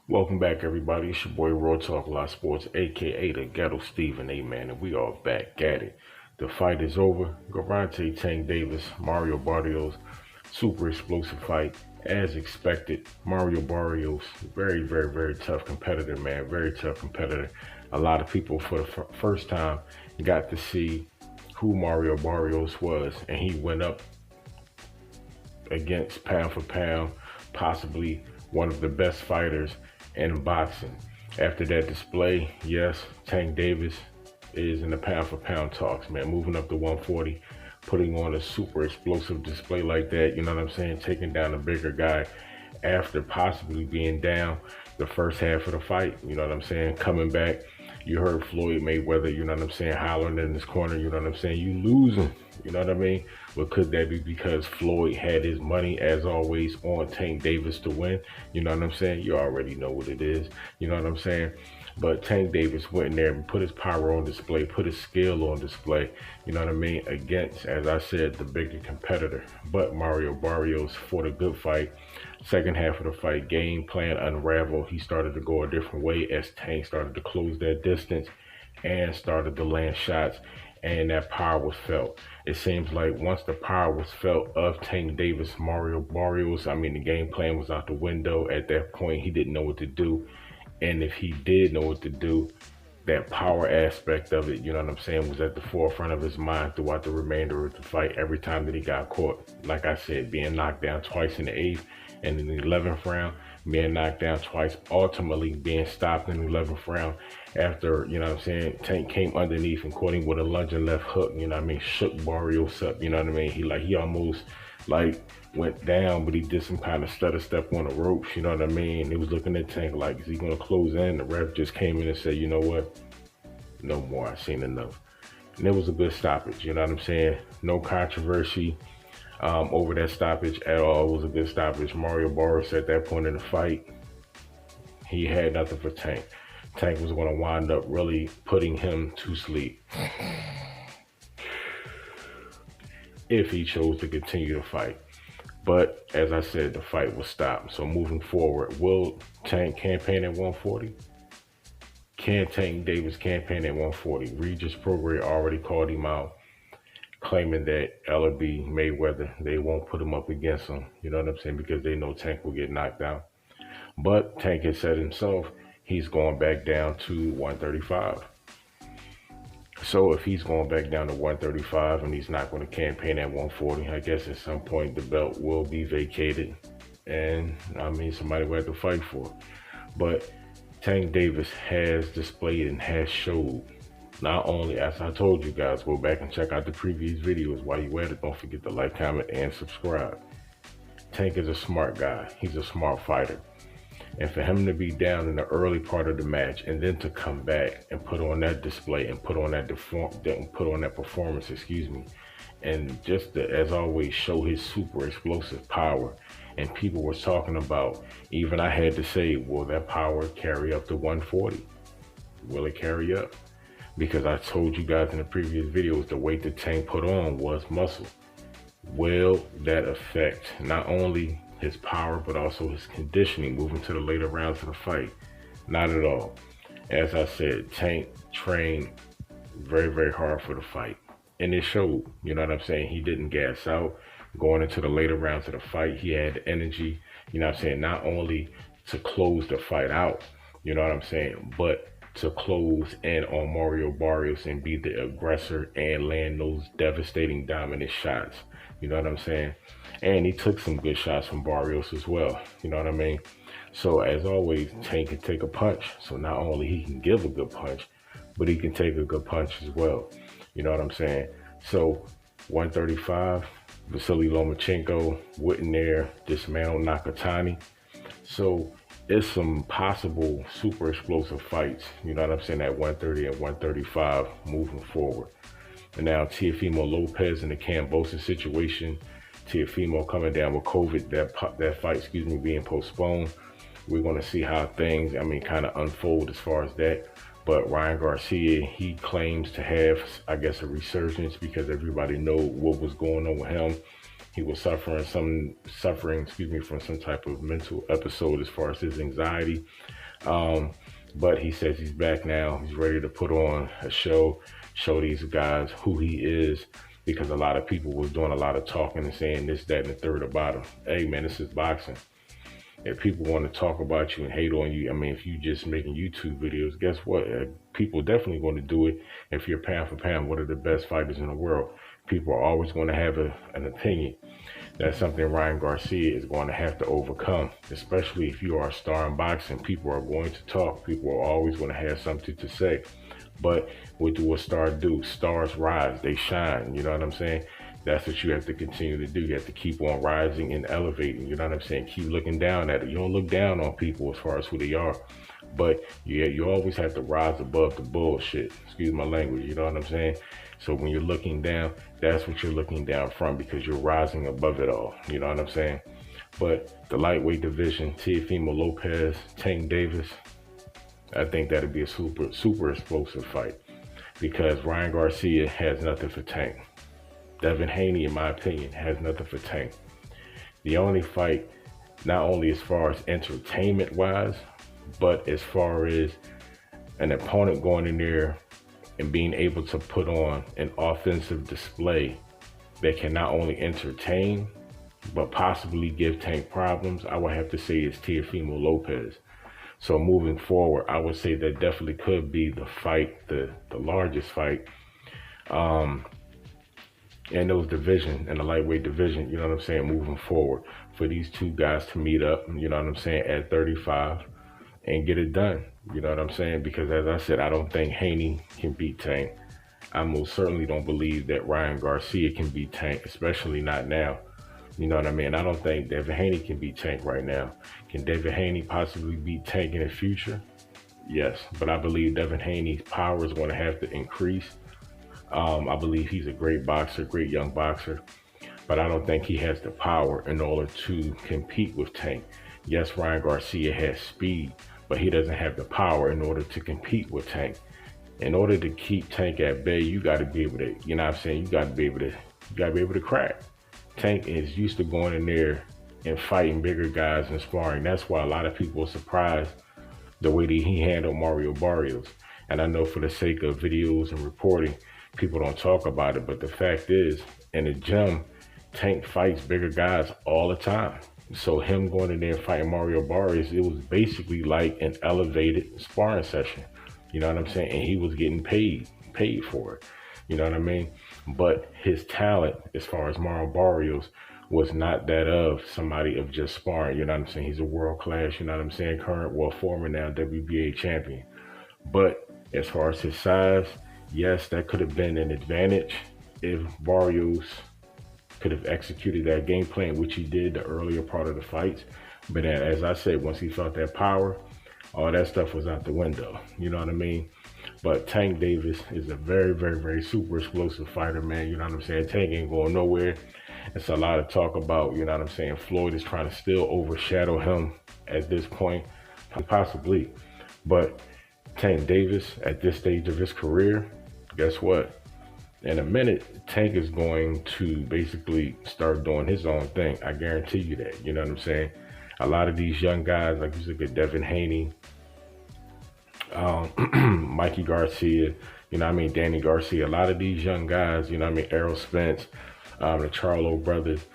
Welcome back, everybody. It's your boy Raw Talk Live Sports, aka the Ghetto Steven, man, and we are back at it. The fight is over. Gervonta Tank Davis, Mario Barrios, super explosive fight, as expected. Mario Barrios, very tough competitor, man, very tough competitor. A lot of people for the first time got to see who Mario Barrios was, and he went up against pound for pound, possibly one of the best fighters in boxing. After that display, yes, Tank Davis is in the pound for pound talks, man. Moving up to 140, putting on a super explosive display like that, you know what I'm saying? Taking down a bigger guy after possibly being down the first half of the fight, you know what I'm saying? Coming back, you heard Floyd Mayweather, you know what I'm saying, hollering in his corner, you know what I'm saying? You losing, you know what I mean? But could that be because Floyd had his money, as always, on Tank Davis to win? You know what I'm saying? You already know what it is, you know what I'm saying? But Tank Davis went in there and put his power on display, put his skill on display, you know what I mean, against, as I said, the bigger competitor. But Mario Barrios fought a good fight. Second half of the fight, game plan unraveled. He started to go a different way as Tank started to close that distance and started to land shots, and that power was felt. It seems like once the power was felt of Tank Davis, Mario Barrios, the game plan was out the window. At that point, he didn't know what to do. And if he did know what to do, that power aspect of it, you know what I'm saying, was at the forefront of his mind throughout the remainder of the fight. Every time that he got caught, like I said, being knocked down twice in the 8th and in the 11th round, being knocked down twice, ultimately being stopped in the 11th round after, you know what I'm saying, Tank came underneath and caught him with a lunging left hook, you know what I mean, shook Barrios up, you know what I mean, he almost like went down, but he did some kind of stutter step on the ropes, you know what I mean? He was looking at Tank like, is he gonna close in? The ref just came in and said, you know what, no more, I've seen enough. And it was a good stoppage, you know what I'm saying? No controversy over that stoppage at all. It was a good stoppage. Mario Barrios at that point in the fight, he had nothing for Tank. Tank was going to wind up really putting him to sleep if he chose to continue to fight. But as I said, the fight was stopped. So moving forward, will Tank campaign at 140? Can Tank Davis campaign at 140? Regis Prograis already called him out, claiming that LB Mayweather, they won't put him up against him. You know what I'm saying? Because they know Tank will get knocked out. But Tank has said himself, he's going back down to 135. So if he's going back down to 135 and he's not going to campaign at 140, I guess at some point the belt will be vacated. And somebody will have to fight for it. But Tank Davis has displayed and has showed, not only, as I told you guys, go back and check out the previous videos. While you at it, don't forget to like, comment, and subscribe. Tank is a smart guy. He's a smart fighter. And for him to be down in the early part of the match and then to come back and put on that display and put on that performance, and just to, as always, show his super explosive power. And people were talking about, even I had to say, will that power carry up to 140? Will it carry up? Because I told you guys in the previous videos, the weight that Tank put on was muscle. Will that affect not only his power, but also his conditioning moving to the later rounds of the fight? Not at all. As I said, Tank trained very hard for the fight. And it showed, you know what I'm saying? He didn't gas out. Going into the later rounds of the fight, he had energy, you know what I'm saying, not only to close the fight out, you know what I'm saying, but to close in on Mario Barrios and be the aggressor and land those devastating dominant shots, you know what I'm saying? And he took some good shots from Barrios as well, you know what I mean? So as always, Tank can take a punch. So not only he can give a good punch, but he can take a good punch as well, you know what I'm saying? So 135, Vasily Lomachenko went in there, dismantled Nakatani. So it's some possible super explosive fights, you know what I'm saying, at 130 and 135 moving forward. And now Teofimo Lopez in the Cambosa situation, Teofimo coming down with COVID, that fight, being postponed. We're going to see how things, kind of unfold as far as that. But Ryan Garcia, he claims to have, I guess, a resurgence because everybody know what was going on with him He was suffering, from some type of mental episode as far as his anxiety. But he says he's back now. He's ready to put on a show these guys who he is, because a lot of people was doing a lot of talking and saying this, that, and the third about him. Hey, man, this is boxing. If people want to talk about you and hate on you, I mean, if you just making YouTube videos, guess what? People definitely going to do it. If you're pound for pound, one of the best fighters in the world, people are always going to have an opinion. That's something Ryan Garcia is going to have to overcome, especially if you are a star in boxing. People are going to talk. People are always going to have something to say. But what do a star do? Stars rise, they shine, you know what I'm saying? That's what you have to continue to do. You have to keep on rising and elevating, you know what I'm saying? Keep looking down at it. You don't look down on people as far as who they are, but you always have to rise above the bullshit. Excuse my language, you know what I'm saying? So when you're looking down, that's what you're looking down from, because you're rising above it all, you know what I'm saying? But the lightweight division, Teofimo Lopez, Tank Davis, I think that'd be a super explosive fight, because Ryan Garcia has nothing for Tank. Devin Haney, in my opinion, has nothing for Tank. The only fight, not only as far as entertainment wise, but as far as an opponent going in there and being able to put on an offensive display that can not only entertain, but possibly give Tank problems, I would have to say is Teofimo Lopez. So moving forward, I would say that definitely could be the fight, the largest fight in those division, in the lightweight division, you know what I'm saying, moving forward, for these two guys to meet up, you know what I'm saying, at 35 and get it done, you know what I'm saying? Because as I said, I don't think Haney can beat Tank. I most certainly don't believe that Ryan Garcia can beat Tank, especially not now. You know what I mean? I don't think Devin Haney can beat Tank right now. Can Devin Haney possibly beat Tank in the future? Yes, but I believe Devin Haney's power is going to have to increase. I believe he's a great boxer, great young boxer, but I don't think he has the power in order to compete with Tank. Yes, Ryan Garcia has speed, but he doesn't have the power in order to compete with Tank. In order to keep Tank at bay, you got to be able to, you know what I'm saying, you got to be able to crack. Tank is used to going in there and fighting bigger guys and sparring. That's why a lot of people are surprised the way that he handled Mario Barrios. And I know for the sake of videos and reporting, people don't talk about it, but the fact is, in the gym, Tank fights bigger guys all the time. So him going in there and fighting Mario Barrios, it was basically like an elevated sparring session. You know what I'm saying? And he was getting paid for it. You know what I mean? But his talent, as far as Mario Barrios, was not that of somebody of just sparring. You know what I'm saying? He's a world class, you know what I'm saying, current, former now WBA champion. But as far as his size, yes, that could have been an advantage if Barrios could have executed that game plan, which he did the earlier part of the fights. But as I said, once he felt that power, all that stuff was out the window. You know what I mean? But Tank Davis is a very, very, very super explosive fighter, man. You know what I'm saying? Tank ain't going nowhere. It's a lot of talk about, you know what I'm saying, Floyd is trying to still overshadow him at this point, possibly. But Tank Davis, at this stage of his career, guess what? In a minute, Tank is going to basically start doing his own thing. I guarantee you that. You know what I'm saying? A lot of these young guys, like you look at Devin Haney, Mikey Garcia, you know what I mean, Danny Garcia, a lot of these young guys, you know what I mean, Errol Spence, the Charlo brothers,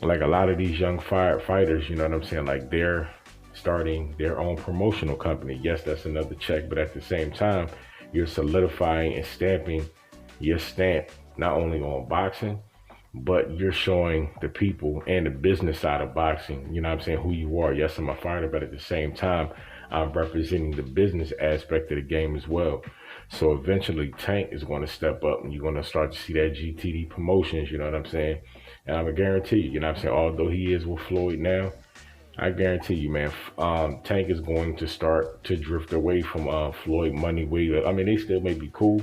like a lot of these young fighters, you know what I'm saying, like they're starting their own promotional company. Yes, that's another check, but at the same time, you're solidifying and stamping your stamp not only on boxing, but you're showing the people and the business side of boxing, you know what I'm saying, who you are. Yes, I'm a fighter, but at the same time, I'm representing the business aspect of the game as well. So eventually Tank is going to step up and you're going to start to see that GTD promotions, you know what I'm saying? And I'm going to guarantee you know what I'm saying, although he is with Floyd now, I guarantee you, man, Tank is going to start to drift away from Floyd money way. I mean, they still may be cool,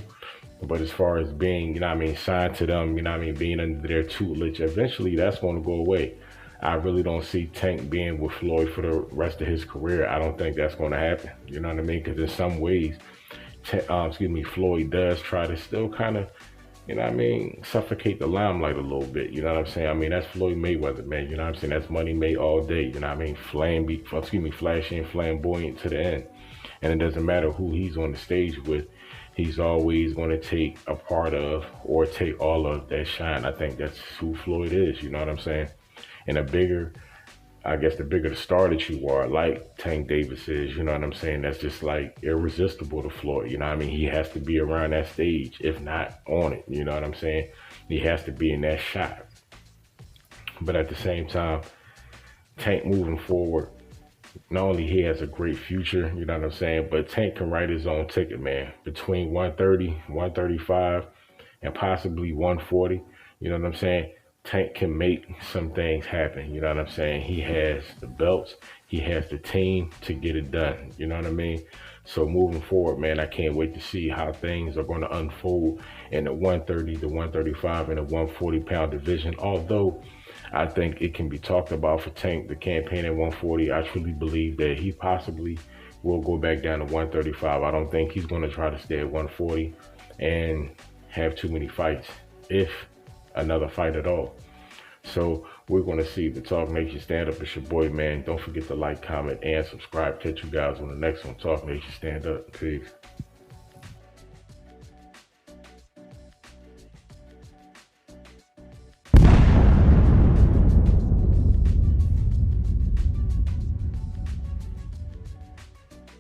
but as far as being, you know what I mean, signed to them, you know what I mean, being under their tutelage, eventually that's going to go away. I really don't see Tank being with Floyd for the rest of his career. I don't think that's going to happen. You know what I mean? Because in some ways, Floyd does try to still kind of you know what I mean, suffocate the limelight a little bit. You know what I'm saying? I mean, that's Floyd Mayweather, man. You know what I'm saying? That's money made all day. You know what I mean? Flashy and flamboyant to the end. And it doesn't matter who he's on the stage with. He's always going to take a part of or take all of that shine. I think that's who Floyd is. You know what I'm saying? And the bigger the star that you are, like Tank Davis is, you know what I'm saying? That's just like irresistible to Floyd. You know what I mean? He has to be around that stage, if not on it. You know what I'm saying? He has to be in that shot. But at the same time, Tank moving forward, not only he has a great future, you know what I'm saying, but Tank can write his own ticket, man. Between 130, 135, and possibly 140, you know what I'm saying? Tank can make some things happen, you know what I'm saying? He has the belts, he has the team to get it done, you know what I mean? So moving forward, man, I can't wait to see how things are going to unfold in the 130, the 135, and the 140-pound division. Although I think it can be talked about for Tank, the campaign at 140. I truly believe that he possibly will go back down to 135. I don't think he's going to try to stay at 140 and have too many fights, if another fight at all. So we're going to see. The Talk Nation Stand Up. It's your boy, man. Don't forget to like, comment, and subscribe. Catch you guys on the next one. Talk Nation Stand Up. Peace.